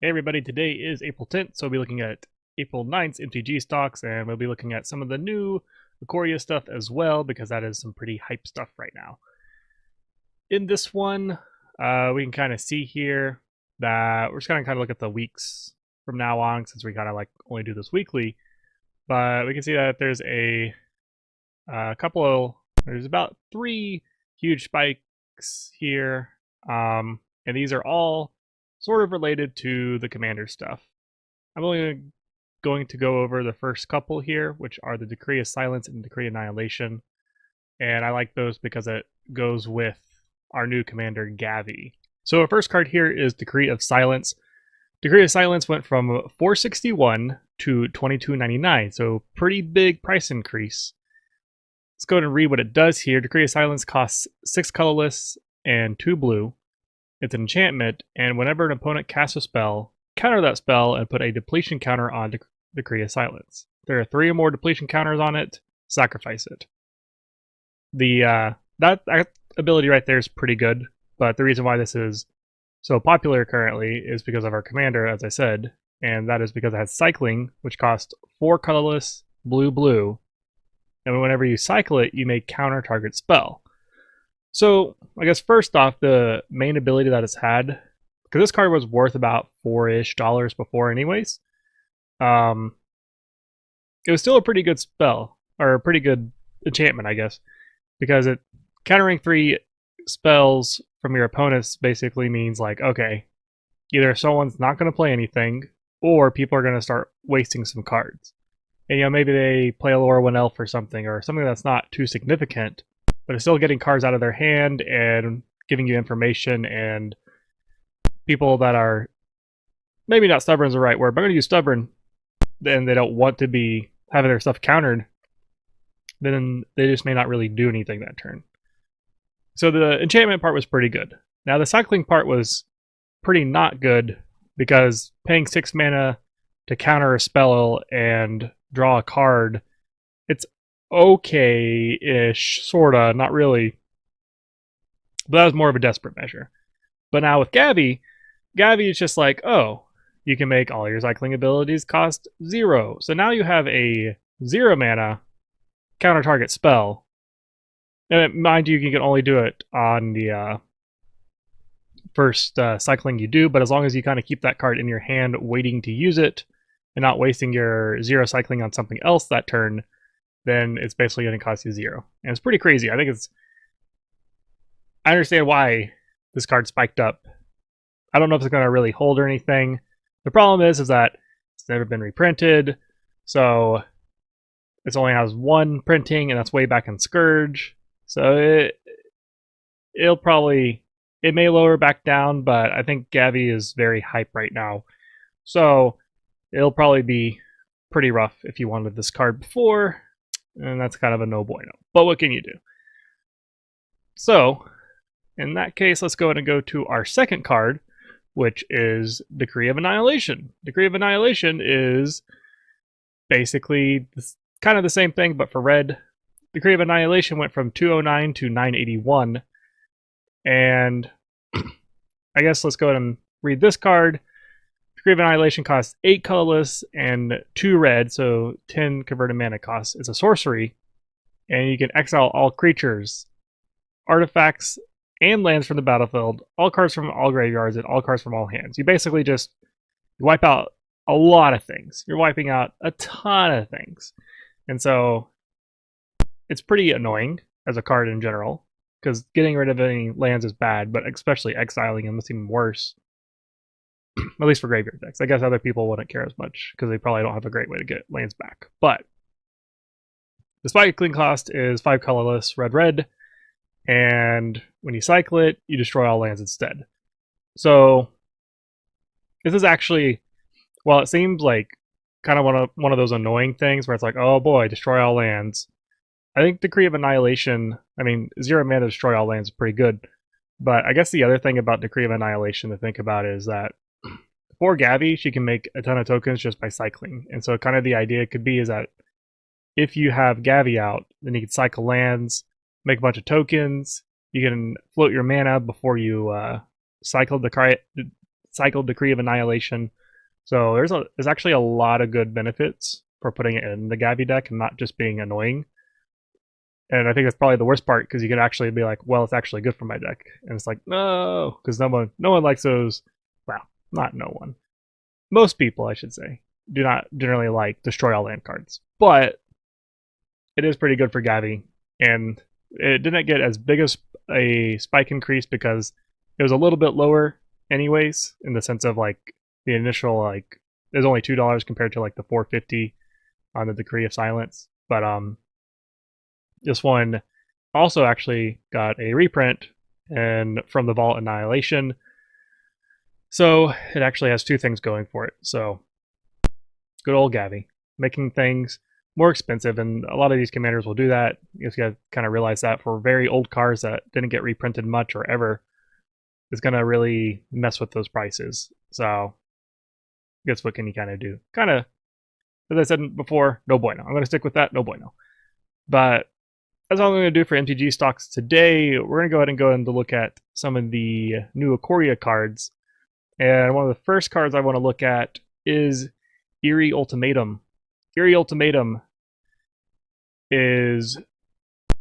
Hey everybody, today is April 10th, so we'll be looking at April 9th's MTG stocks, and we'll be looking at some of the new Ikoria stuff as well, because that is some pretty hype stuff right now. In this one, we can kind of see here that we're just going to kind of look at the weeks from now on, since we kind of like only do this weekly. But we can see that there's there's about 3 huge spikes here, and these are all sort of related to the commander stuff. I'm only going to go over the first couple here, which are the Decree of Silence and Decree of Annihilation. And I like those because it goes with our new commander, Gavi. So our first card here is Decree of Silence. Decree of Silence went from $4.61 to $22.99, so pretty big price increase. Let's go ahead and read what it does here. Decree of Silence costs 6 colorless and 2 blue. It's an enchantment, and whenever an opponent casts a spell, counter that spell and put a depletion counter on Decree of Silence. There are 3 or more depletion counters on it, sacrifice it. That ability right there is pretty good, but the reason why this is so popular currently is because of our commander, as I said, and that is because it has cycling, which costs 4 colorless, blue, and whenever you cycle it, you may counter target spell. So, I guess first off, the main ability that it's had, because this card was worth about $4-ish before anyways, it was still a pretty good spell, or a pretty good enchantment, I guess, because it countering 3 spells from your opponents basically means like, okay, either someone's not going to play anything, or people are going to start wasting some cards. And maybe they play a Laura 1 Elf or something that's not too significant, but it's still getting cards out of their hand and giving you information, and people that are maybe not stubborn is the right word, but I'm going to use stubborn, then they don't want to be having their stuff countered, then they just may not really do anything that turn. So the enchantment part was pretty good. Now the cycling part was pretty not good, because paying 6 mana to counter a spell and draw a card, it's okay-ish, sorta, not really. But that was more of a desperate measure. But now with Gavi is just like, oh, you can make all your cycling abilities cost 0. So now you have a 0 mana counter target spell. And mind you can only do it on the first cycling you do, but as long as you kind of keep that card in your hand waiting to use it and not wasting your 0 cycling on something else that turn, then it's basically going to cost you 0. And it's pretty crazy. I understand why this card spiked up. I don't know if it's going to really hold or anything. The problem is that it's never been reprinted, so it only has 1 printing, and that's way back in Scourge. So it may lower back down, but I think Gavi is very hype right now. So it'll probably be pretty rough if you wanted this card before, and that's kind of a no bueno. But what can you do? So, in that case, let's go ahead and go to our second card, which is Decree of Annihilation. Decree of Annihilation is basically kind of the same thing, but for red. Decree of Annihilation went from 209 to 981, and I guess let's go ahead and read this card. Decree of Annihilation costs 8 colorless and 2 red, so 10 converted mana costs. It's a sorcery, and you can exile all creatures, artifacts, and lands from the battlefield, all cards from all graveyards, and all cards from all hands. You basically just wipe out a lot of things. You're wiping out a ton of things. And so it's pretty annoying as a card in general, because getting rid of any lands is bad, but especially exiling them is even worse. At least for graveyard decks. I guess other people wouldn't care as much, because they probably don't have a great way to get lands back. But the cycling cost is 5 colorless, red, and when you cycle it, you destroy all lands instead. So this is actually, while it seems like kind of one of those annoying things where it's like, oh boy, destroy all lands, I think Decree of Annihilation, 0 mana to destroy all lands is pretty good. But I guess the other thing about Decree of Annihilation to think about is that for Gavi, she can make a ton of tokens just by cycling. And so kind of the idea could be is that if you have Gavi out, then you can cycle lands, make a bunch of tokens, you can float your mana before you cycle cycled Decree of Annihilation. So there's actually a lot of good benefits for putting it in the Gavi deck and not just being annoying. And I think that's probably the worst part because you could actually be like, well, it's actually good for my deck, and it's like, no, because no one likes those. Well, not no one. Most people, I should say, do not generally like destroy all land cards, but it is pretty good for Gavi, and it didn't get as big as a spike increase because it was a little bit lower, anyways, in the sense of like the initial like there's only $2 compared to like the $4.50 on the Decree of Silence, but this one also actually got a reprint and from the Vault Annihilation. So it actually has two things going for it. So good old Gavi, making things more expensive, and a lot of these commanders will do that. You just gotta kind of realize that for very old cards that didn't get reprinted much or ever, it's gonna really mess with those prices. So I guess what can you kind of do? Kind of, as I said before, no bueno. I'm gonna stick with that, no bueno. But that's all I'm going to do for MTG stocks today. We're going to go ahead and look at some of the new Ikoria cards. And one of the first cards I want to look at is Eerie Ultimatum. Eerie Ultimatum is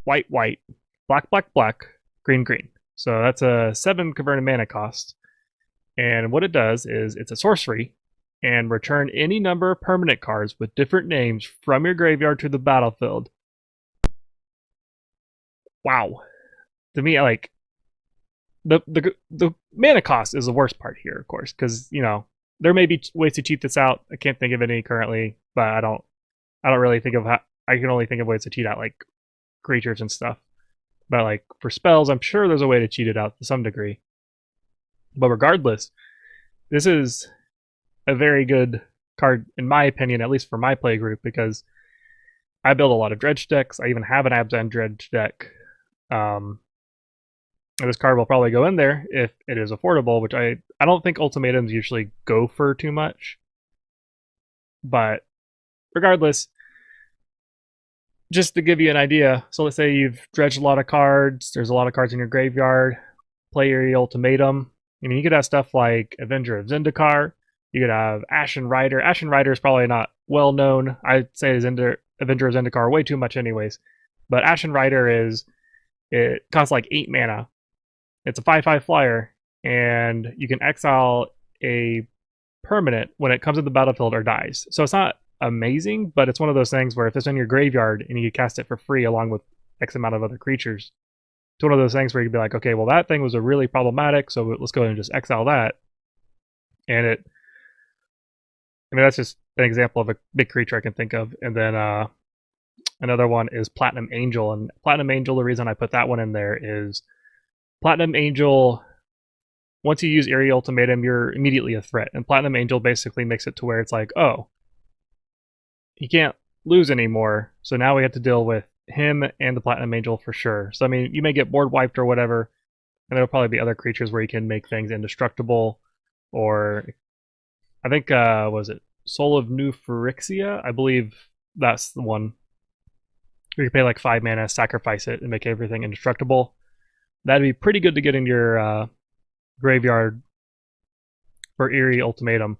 white, white, black, black, black, green, green. So that's a 7 converted mana cost. And what it does is it's a sorcery, and return any number of permanent cards with different names from your graveyard to the battlefield. Wow. To me, like the mana cost is the worst part here, of course, because there may be ways to cheat this out. I can't think of any currently, but I don't really think of how. I can only think of ways to cheat out like creatures and stuff. But like for spells, I'm sure there's a way to cheat it out to some degree. But regardless, this is a very good card in my opinion, at least for my play group, because I build a lot of dredge decks. I even have an Abzan dredge deck. This card will probably go in there if it is affordable, which I don't think ultimatums usually go for too much. But regardless, just to give you an idea, so let's say you've dredged a lot of cards, there's a lot of cards in your graveyard, play your Ultimatum. I mean, you could have stuff like Avenger of Zendikar, you could have Ashen Rider. Ashen Rider is probably not well known. I'd say Avenger of Zendikar way too much anyways. But Ashen Rider it costs like 8 mana. It's a 5/5 flyer, and you can exile a permanent when it comes to the battlefield or dies. So it's not amazing, but it's one of those things where if it's in your graveyard and you cast it for free along with X amount of other creatures, it's one of those things where you can be like, okay, well that thing was a really problematic, so let's go ahead and just exile that. And that's just an example of a big creature I can think of. And then another one is Platinum Angel. And Platinum Angel, the reason I put that one in there is Platinum Angel, once you use Eerie Ultimatum, you're immediately a threat. And Platinum Angel basically makes it to where it's like, oh, he can't lose anymore. So now we have to deal with him and the Platinum Angel for sure. So, I mean, you may get board wiped or whatever, and there'll probably be other creatures where you can make things indestructible. Or, I think, was it Soul of New Phyrexia? I believe that's the one. You can pay like 5 mana, sacrifice it, and make everything indestructible. That'd be pretty good to get in your graveyard for Eerie Ultimatum.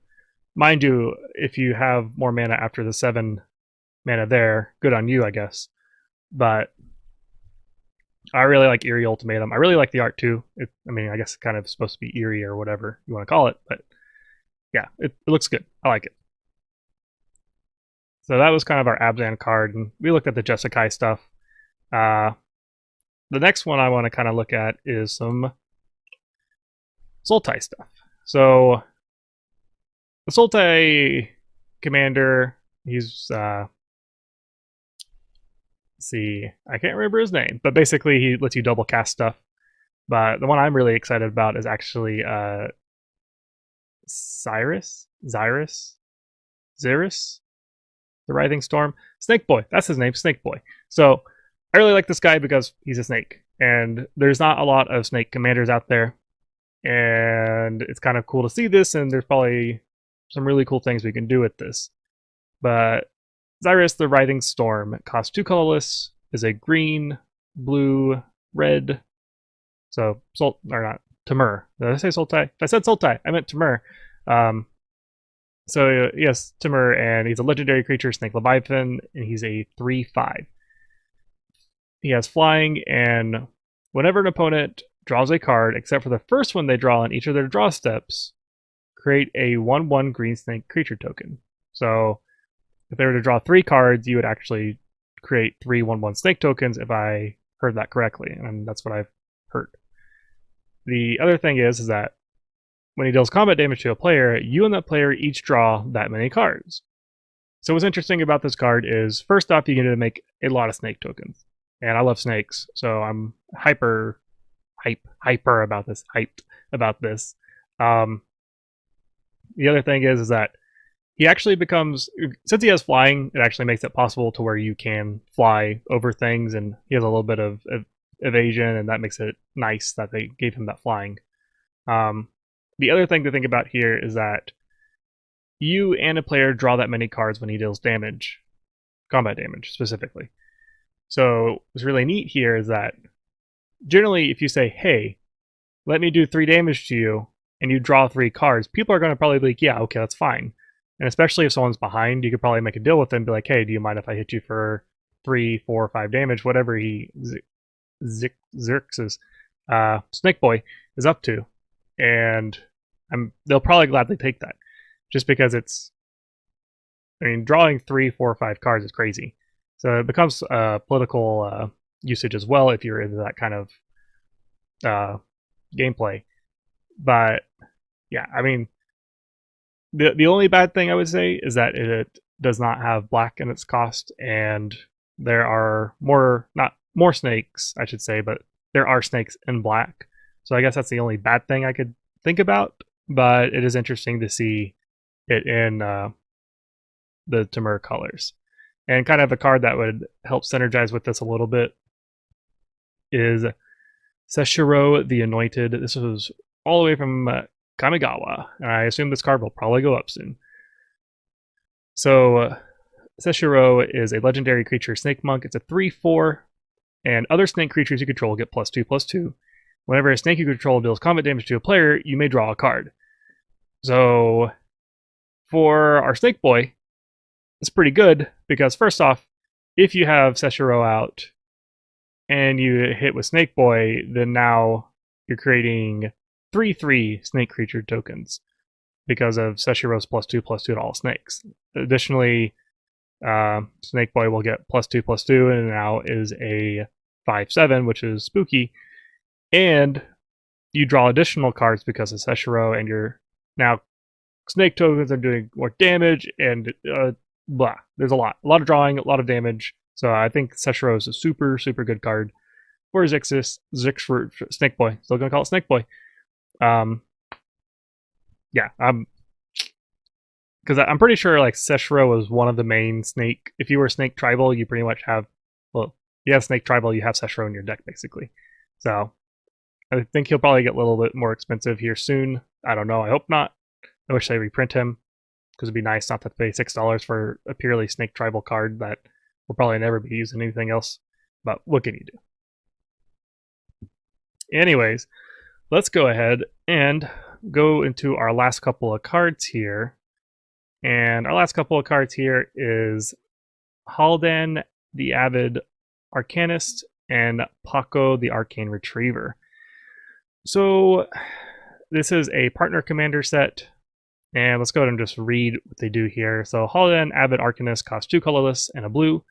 Mind you, if you have more mana after the 7 mana there, good on you, I guess. But I really like Eerie Ultimatum. I really like the art too. I mean, I guess it's kind of supposed to be eerie or whatever you want to call it, but yeah, it looks good. I like it. So that was kind of our Abzan card, and we looked at the Jeskai stuff. The next one I want to kind of look at is some Sultai stuff. So the Sultai commander, he's let's see, I can't remember his name, but basically he lets you double cast stuff. But the one I'm really excited about is actually Xyris, the Writhing Storm, Snake Boy. That's his name, Snake Boy. So I really like this guy because he's a snake, and there's not a lot of snake commanders out there, and it's kind of cool to see this, and there's probably some really cool things we can do with this. But Xyris, the Writhing Storm, it costs 2 colorless, is a green, blue, red, so not Temur. Did I say Sultai? If I said Sultai, I meant Temur. So yes, Temur, and he's a legendary creature, Snake Leviathan, and he's a 3/5. He has flying, and whenever an opponent draws a card, except for the first one they draw on each of their draw steps, create a 1/1 green snake creature token. So if they were to draw 3 cards, you would actually create 3 1/1 snake tokens, if I heard that correctly, and that's what I've heard. The other thing is that when he deals combat damage to a player, you and that player each draw that many cards. So what's interesting about this card is, first off, you get to make a lot of snake tokens. And I love snakes, so I'm hyper about this. Hyped about this. The other thing is that he actually becomes, since he has flying, it actually makes it possible to where you can fly over things, and he has a little bit of evasion, and that makes it nice that they gave him that flying. The other thing to think about here is that you and a player draw that many cards when he deals damage, combat damage specifically. So what's really neat here is that generally if you say, hey, let me do 3 damage to you, and you draw 3 cards, people are going to probably be like, yeah, okay, that's fine. And especially if someone's behind, you could probably make a deal with them and be like, hey, do you mind if I hit you for 3, 4, 5 damage, whatever Xyris, Snake Boy, is up to. And they'll probably gladly take that, just because it's, I mean, drawing 3, 4, 5 cards is crazy. So it becomes political usage as well if you're into that kind of gameplay. But yeah, I mean, the only bad thing I would say is that it does not have black in its cost, and there are not more snakes, I should say, but there are snakes in black. So I guess that's the only bad thing I could think about. But it is interesting to see it in the Temur colors. And kind of a card that would help synergize with this a little bit is Seshiro the Anointed. This was all the way from Kamigawa, and I assume this card will probably go up soon. So Seshiro is a legendary creature, Snake Monk. It's a 3/4, and other snake creatures you control get +2/+2. Whenever a snake you control deals combat damage to a player, you may draw a card. So for our Snake Boy, it's pretty good, because first off, if you have Seshiro out and you hit with Snake Boy, then now you're creating 3/3 snake creature tokens because of Seshiro's +2/+2 to all snakes. Additionally, Snake Boy will get +2/+2, and now is a 5/7, which is spooky. And you draw additional cards because of Seshiro, and you're now snake tokens are doing more damage, and blah. There's a lot of drawing, a lot of damage. So I think Seshiro is a super, super good card for Xyris for Snake Boy. Still gonna call it Snake Boy. Yeah, because I'm pretty sure like Seshiro was one of the main snake. If you were Snake Tribal, you pretty much have, well, you have Snake Tribal, you have Seshiro in your deck basically. So I think he'll probably get a little bit more expensive here soon. I don't know. I hope not. I wish they reprint him, because it'd be nice not to pay $6 for a purely Snake Tribal card that will probably never be used in anything else. But what can you do? Anyways, let's go ahead and go into our last couple of cards here. And our last couple of cards here is Halden, the Avid Arcanist, and Paco, the Arcane Retriever. So this is a partner commander set, and let's go ahead and just read what they do here. So Halden, Avid Arcanist, costs 2 colorless and a blue.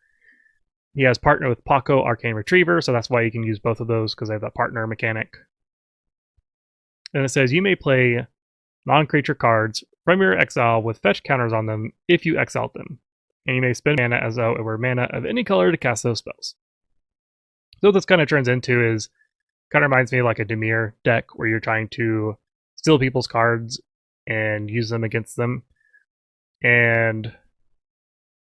He has partner with Paco, Arcane Retriever, so that's why you can use both of those, because they have that partner mechanic. And it says you may play non-creature cards from your exile with fetch counters on them if you exile them. And you may spend mana as though it were mana of any color to cast those spells. So what this kind of turns into is, kind of reminds me of like a Dimir deck where you're trying to steal people's cards and use them against them. And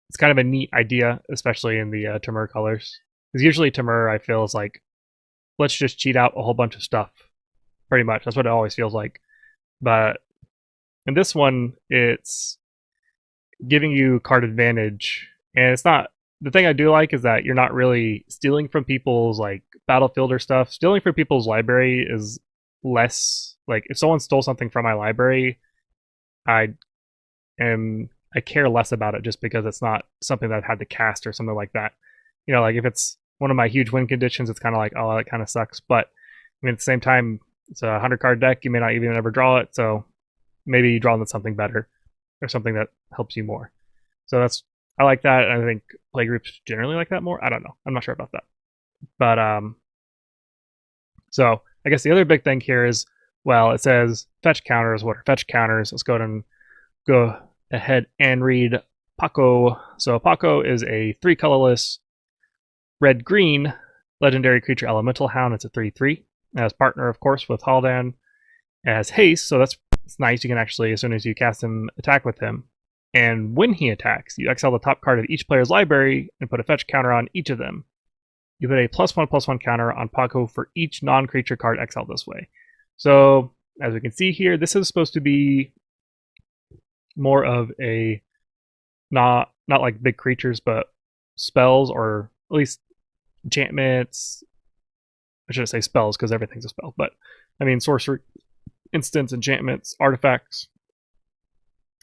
it's kind of a neat idea, especially in the Temur colors. Because usually Temur, I feel, is like, let's just cheat out a whole bunch of stuff. Pretty much. That's what it always feels like. But in this one, it's giving you card advantage. And it's not... The thing I do like is that you're not really stealing from people's like battlefield or stuff. Stealing from people's library is less like if someone stole something from my library, I I care less about it just because it's not something that I've had to cast or something like that. You know, like if it's one of my huge win conditions, it's kind of like, oh, that kind of sucks. But I mean, at the same time, it's a 100 card deck. You may not even ever draw it, so maybe you draw into something better or something that helps you more. So that's I like that, and I think play groups generally like that more. I don't know. I'm not sure about that, but so I guess the other big thing here is, well, it says fetch counters. What are fetch counters? Let's go ahead and go ahead and read Paco. So Paco is a 3 colorless red green legendary creature elemental hound. It's a 3/3. It has partner, of course, with Halden. It has haste, so it's nice. You can actually, as soon as you cast him, attack with him. And when he attacks, you exile the top card of each player's library and put a fetch counter on each of them. You put a +1/+1 counter on Paco for each non-creature card exiled this way. So, as we can see here, this is supposed to be more of a not like big creatures, but spells, or at least enchantments. I shouldn't say spells because everything's a spell, but I mean sorcery, instants, enchantments, artifacts,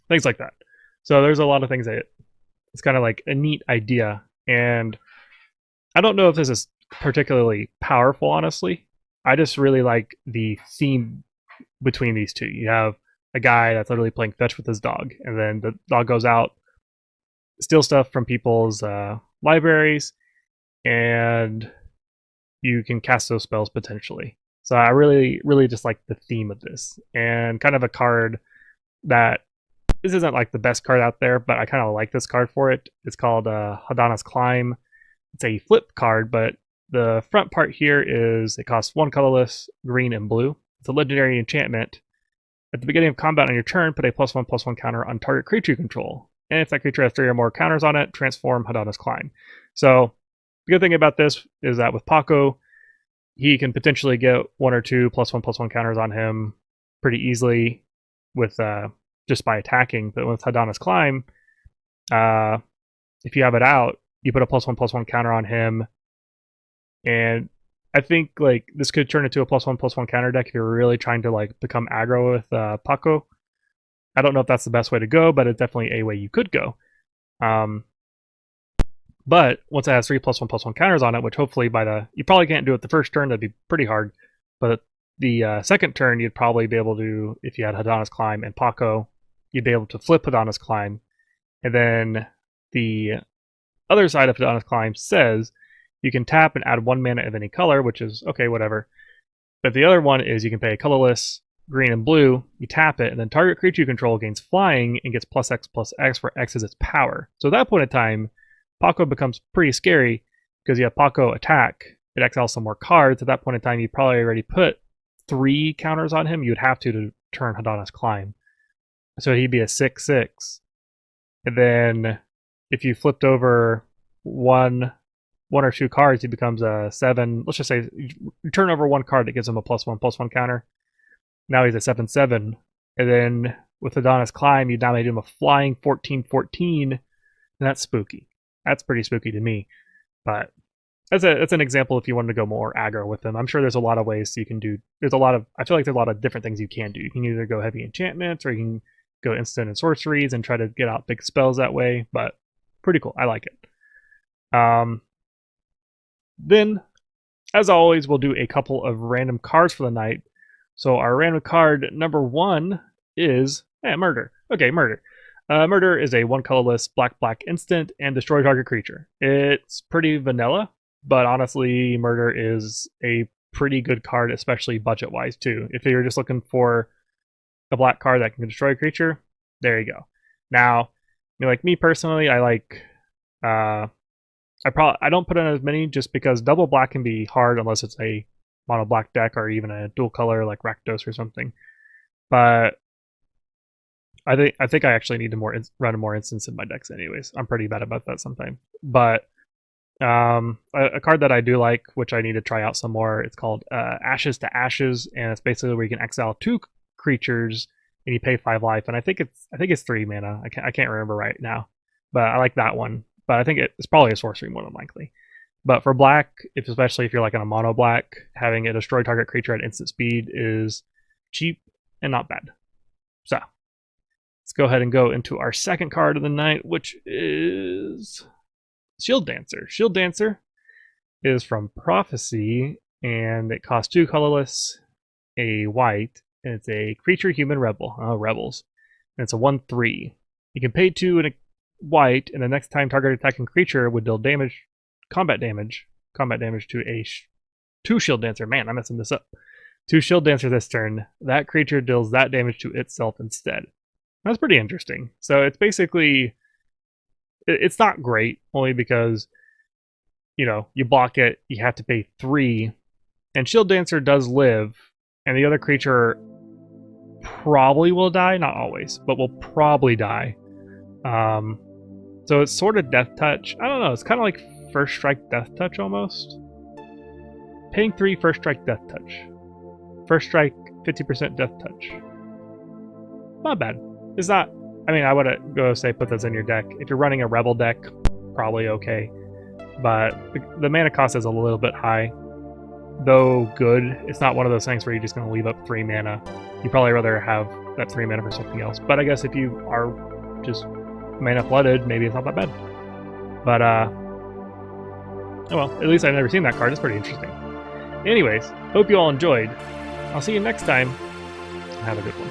things like that. So there's a lot of things that it's kind of like a neat idea, and I don't know if this is particularly powerful, honestly. I just really like the theme between these two. You have a guy that's literally playing fetch with his dog, and then the dog goes out, steals stuff from people's libraries, and you can cast those spells potentially. So I really, really just like the theme of this, and kind of a card that this isn't like the best card out there, but I kind of like this card for it. It's called Hadana's Climb. It's a flip card, but the front part here is it costs 1 colorless, green and blue. It's a legendary enchantment. At the beginning of combat on your turn, put a +1/+1 counter on target creature you control. And if that creature has 3 or more counters on it, transform Hadana's Climb. So the good thing about this is that with Paco, he can potentially get 1 or 2 +1/+1 counters on him pretty easily with just by attacking. But with Hadana's Climb, if you have it out, you put a +1/+1 counter on him, and I think like this could turn into a +1/+1 counter deck if you're really trying to like become aggro with Paco. I don't know if that's the best way to go, but it's definitely a way you could go. But once it has 3 +1/+1 counters on it, which hopefully you probably can't do it the first turn. That'd be pretty hard. But the second turn, you'd probably be able to, if you had Hadana's Climb and Paco, you'd be able to flip Hadana's Climb, and then the other side of Hadana's Climb says you can tap and add 1 mana of any color, which is okay, whatever. But the other one is you can pay a colorless, green and blue, you tap it, and then target creature you control gains flying and gets +X/+X, where X is its power. So at that point in time, Paco becomes pretty scary because you have Paco attack, it exiles some more cards. At that point in time, you probably already put 3 counters on him. You'd have to turn Hadana's Climb. So he'd be a 6/6. And then if you flipped over one or 2 cards, he becomes a 7. Let's just say you turn over 1 card that gives him a +1/+1 counter. Now he's a 7/7. And then with Hadana's Climb, you now made him a flying 14/14, and that's spooky. That's pretty spooky to me. But that's an example if you wanted to go more aggro with them. I'm sure there's a lot of ways you can do. I feel like there's a lot of different things you can do. You can either go heavy enchantments, or you can go instant and sorceries and try to get out big spells that way. But pretty cool. I like it. Then, as always, we'll do a couple of random cards for the night. So our random card number 1 is Murder. Okay, Murder. Murder is a 1 colorless black instant and destroy target creature. It's pretty vanilla, but honestly, Murder is a pretty good card, especially budget-wise too. If you're just looking for a black card that can destroy a creature, there you go. Now, like me personally, I like I don't put in as many just because double black can be hard unless it's a mono black deck or even a dual color like Rakdos or something. But I think I actually need to run more instants in my decks anyways. I'm pretty bad about that sometimes. But a card that I do like, which I need to try out some more, it's called Ashes to Ashes, and it's basically where you can exile 2 creatures and you pay 5 life. And I think it's 3 mana. I can't remember right now, but I like that one. But I think it's probably a sorcery more than likely. But for black, especially if you're like in a mono black, having a destroy target creature at instant speed is cheap and not bad. So let's go ahead and go into our second card of the night, which is Shield Dancer. Shield Dancer is from Prophecy, and it costs 2 colorless, a white, and it's a creature human rebel. Rebels. And it's a 1/3. You can pay 2 and a white, and the next time target attacking creature would deal damage, combat damage to a 2 Shield Dancer. Man, I'm messing this up. 2 Shield Dancer this turn. That creature deals that damage to itself instead. That's pretty interesting. So it's basically, it's not great, only because, you know, you block it, you have to pay 3, and Shield Dancer does live, and the other creature probably will die, not always, but will probably die. So it's sort of Death Touch. I don't know, it's kind of like First Strike Death Touch almost. Paying 3, First Strike Death Touch. First Strike, 50% Death Touch. Not bad. It's not, I mean, I would go say put this in your deck. If you're running a Rebel deck, probably okay. But the mana cost is a little bit high. Though good, it's not one of those things where you're just going to leave up 3 mana. You'd probably rather have that 3 mana for something else. But I guess if you are just mana flooded, maybe it's not that bad. But, oh well, at least I've never seen that card. It's pretty interesting. Anyways, hope you all enjoyed. I'll see you next time. Have a good one.